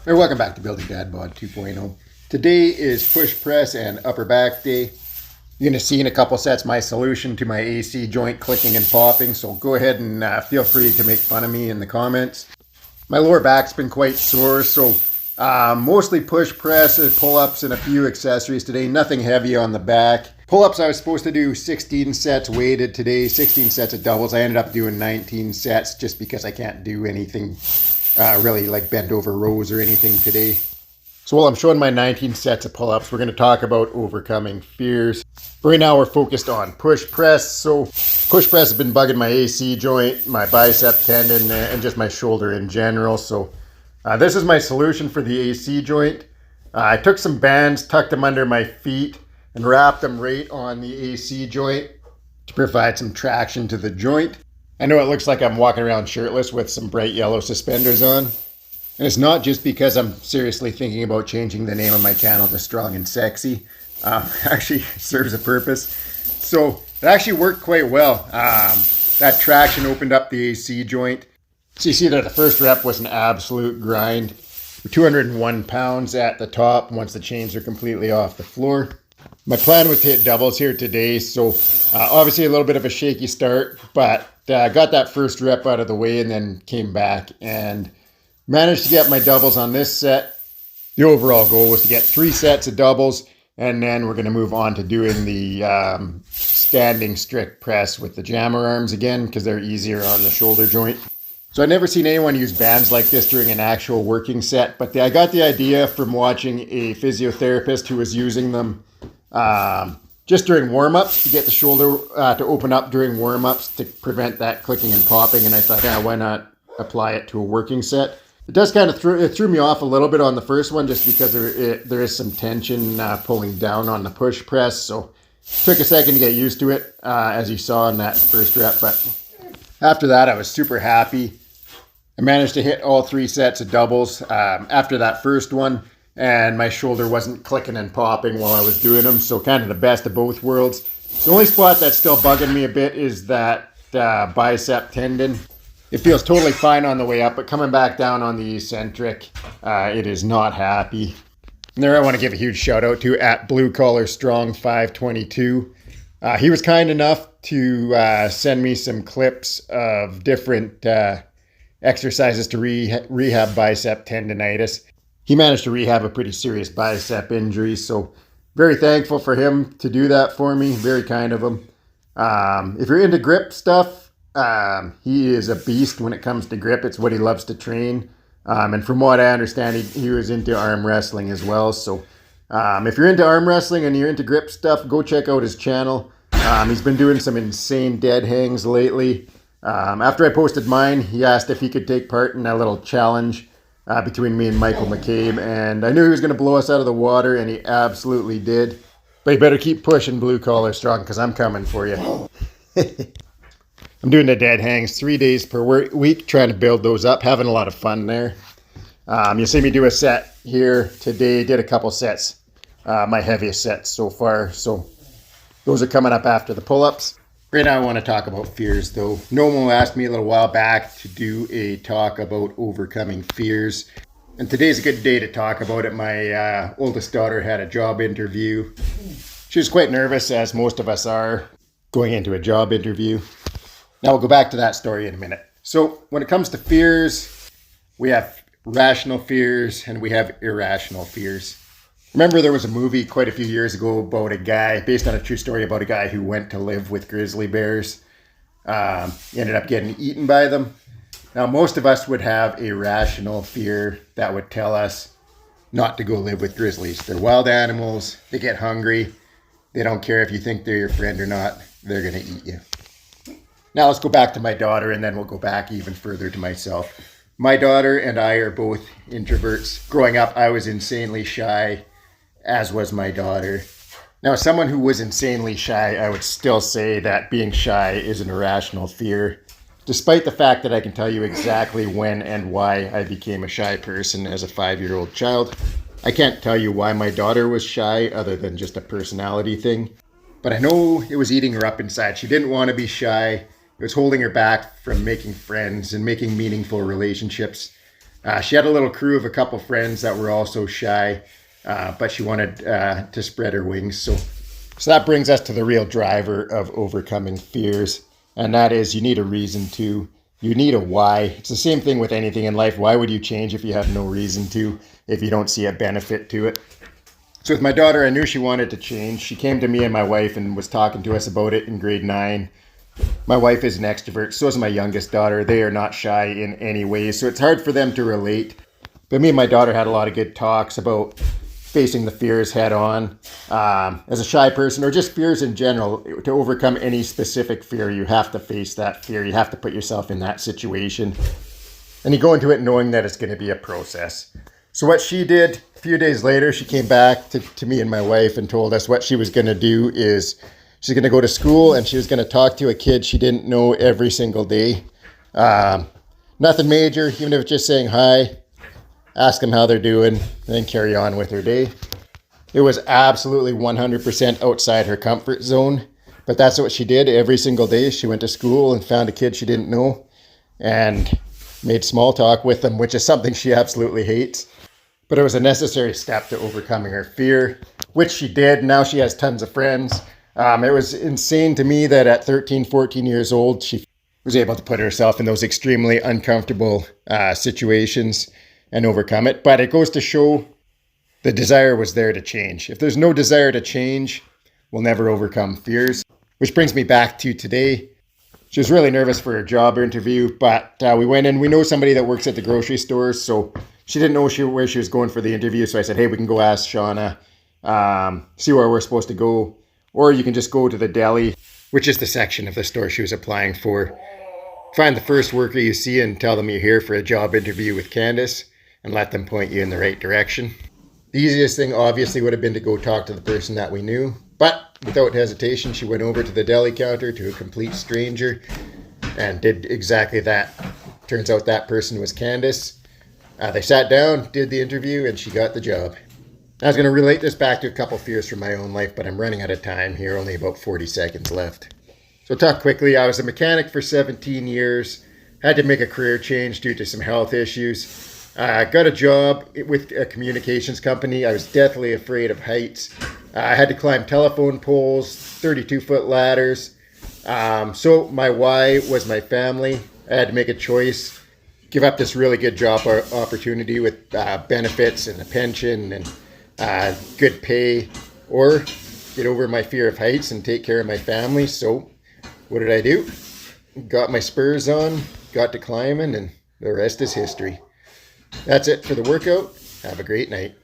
Hey, welcome back to Building Dad Bod 2.0. Today is push press and upper back day. You're going to see in a couple sets my solution to my AC joint clicking and popping, so go ahead and feel free to make fun of me in the comments. My lower back's been quite sore, so mostly push press, pull-ups, and a few accessories today. Nothing heavy on the back. Pull-ups, I was supposed to do 16 sets weighted today, 16 sets of doubles. I ended up doing 19 sets just because I can't do anything really like bent over rows or anything today. So while I'm showing my 19 sets of pull-ups, we're going to talk about overcoming fears. Right now we're focused on push press. So push press has been bugging my AC joint, my bicep tendon, and just my shoulder in general. So this is my solution for the AC joint. I took some bands, tucked them under my feet, and wrapped them right on the AC joint to provide some traction to the joint. I know it looks like I'm walking around shirtless with some bright yellow suspenders on. And it's not just because I'm seriously thinking about changing the name of my channel to Strong and Sexy. Actually serves a purpose. So it actually worked quite well. That traction opened up the AC joint. So you see that the first rep was an absolute grind. We're 201 pounds at the top once the chains are completely off the floor. My plan was to hit doubles here today, so obviously a little bit of a shaky start, but got that first rep out of the way and then came back and managed to get my doubles on this set. The overall goal was to get 3 sets of doubles, and then we're going to move on to doing the standing strict press with the jammer arms again because they're easier on the shoulder joint. So I've never seen anyone use bands like this during an actual working set, but I got the idea from watching a physiotherapist who was using them just during warm-ups to get the shoulder to open up during warm-ups to prevent that clicking and popping. And I thought, yeah, why not apply it to a working set? It does kind of threw me off a little bit on the first one just because there is some tension pulling down on the push press. So it took a second to get used to it, as you saw in that first rep. But after that, I was super happy. I managed to hit all 3 sets of doubles after that first one. And my shoulder wasn't clicking and popping while I was doing them, so kind of the best of both worlds. The only spot that's still bugging me a bit is that bicep tendon. It feels totally fine on the way up, but coming back down on the eccentric, it is not happy. And there I want to give a huge shout out to at Blue Collar Strong 522. He was kind enough to send me some clips of different exercises to rehab bicep tendonitis. He managed to rehab a pretty serious bicep injury, so very thankful for him to do that for me. Very kind of him. If you're into grip stuff, he is a beast when it comes to grip. It's what he loves to train. And from what I understand, he was into arm wrestling as well. So if you're into arm wrestling and you're into grip stuff, go check out his channel. He's been doing some insane dead hangs lately. After I posted mine, he asked if he could take part in a little challenge between me and Michael McCabe, and I knew he was going to blow us out of the water, and he absolutely did. But you better keep pushing Blue Collar Strong, because I'm coming for you. I'm doing the dead hangs 3 days per week, trying to build those up, having a lot of fun there. You'll see me do a set here today, did a couple sets, my heaviest sets so far, so those are coming up after the pull-ups. Right now I want to talk about fears though. Nomo asked me a little while back to do a talk about overcoming fears. And today's a good day to talk about it. My oldest daughter had a job interview. She was quite nervous, as most of us are, going into a job interview. Now we'll go back to that story in a minute. So when it comes to fears, we have rational fears and we have irrational fears. Remember there was a movie quite a few years ago about a guy, based on a true story about a guy who went to live with grizzly bears. He ended up getting eaten by them. Now most of us would have a rational fear that would tell us not to go live with grizzlies. They're wild animals, they get hungry, they don't care if you think they're your friend or not, they're going to eat you. Now let's go back to my daughter and then we'll go back even further to myself. My daughter and I are both introverts. Growing up I was insanely shy, as was my daughter. Now, as someone who was insanely shy, I would still say that being shy is an irrational fear, despite the fact that I can tell you exactly when and why I became a shy person as a 5-year-old child. I can't tell you why my daughter was shy other than just a personality thing, but I know it was eating her up inside. She didn't want to be shy. It was holding her back from making friends and making meaningful relationships. She had a little crew of a couple friends that were also shy, but she wanted to spread her wings. So that brings us to the real driver of overcoming fears, and that is you need a reason to. You need a why. It's the same thing with anything in life. Why would you change if you have no reason to, if you don't see a benefit to it? So with my daughter, I knew she wanted to change. She came to me and my wife and was talking to us about it in grade 9. My wife is an extrovert, so is my youngest daughter. They are not shy in any way, so it's hard for them to relate. But me and my daughter had a lot of good talks about facing the fears head on. As a shy person, or just fears in general, to overcome any specific fear, you have to face that fear. You have to put yourself in that situation. And you go into it knowing that it's going to be a process. So what she did, a few days later, she came back to me and my wife and told us what she was going to do is she's going to go to school and she was going to talk to a kid she didn't know every single day. Nothing major, even if it's just saying hi. Ask them how they're doing, and then carry on with her day. It was absolutely 100% outside her comfort zone, but that's what she did every single day. She went to school and found a kid she didn't know and made small talk with them, which is something she absolutely hates. But it was a necessary step to overcoming her fear, which she did. Now she has tons of friends. It was insane to me that at 13, 14 years old, she was able to put herself in those extremely uncomfortable situations and overcome it. But it goes to show the desire was there to change. If there's no desire to change, we'll never overcome fears. Which brings me back to today. She was really nervous for her job interview, but we went in. We know somebody that works at the grocery store, so she didn't know where she was going for the interview. So I said, hey, we can go ask Shauna, see where we're supposed to go. Or you can just go to the deli, which is the section of the store she was applying for. Find the first worker you see and tell them you're here for a job interview with Candace, and let them point you in the right direction. The easiest thing obviously would have been to go talk to the person that we knew, but without hesitation she went over to the deli counter to a complete stranger and did exactly that. Turns out that person was Candace. They sat down, did the interview, and she got the job. I was going to relate this back to a couple fears from my own life, but I'm running out of time here, only about 40 seconds left. So I'll talk quickly. I was a mechanic for 17 years, had to make a career change due to some health issues. Got a job with a communications company. I was deathly afraid of heights. I had to climb telephone poles, 32-foot ladders. So my why was my family. I had to make a choice, give up this really good job opportunity with benefits and a pension and good pay, or get over my fear of heights and take care of my family. So what did I do? Got my spurs on, got to climbing, and the rest is history. That's it for the workout. Have a great night.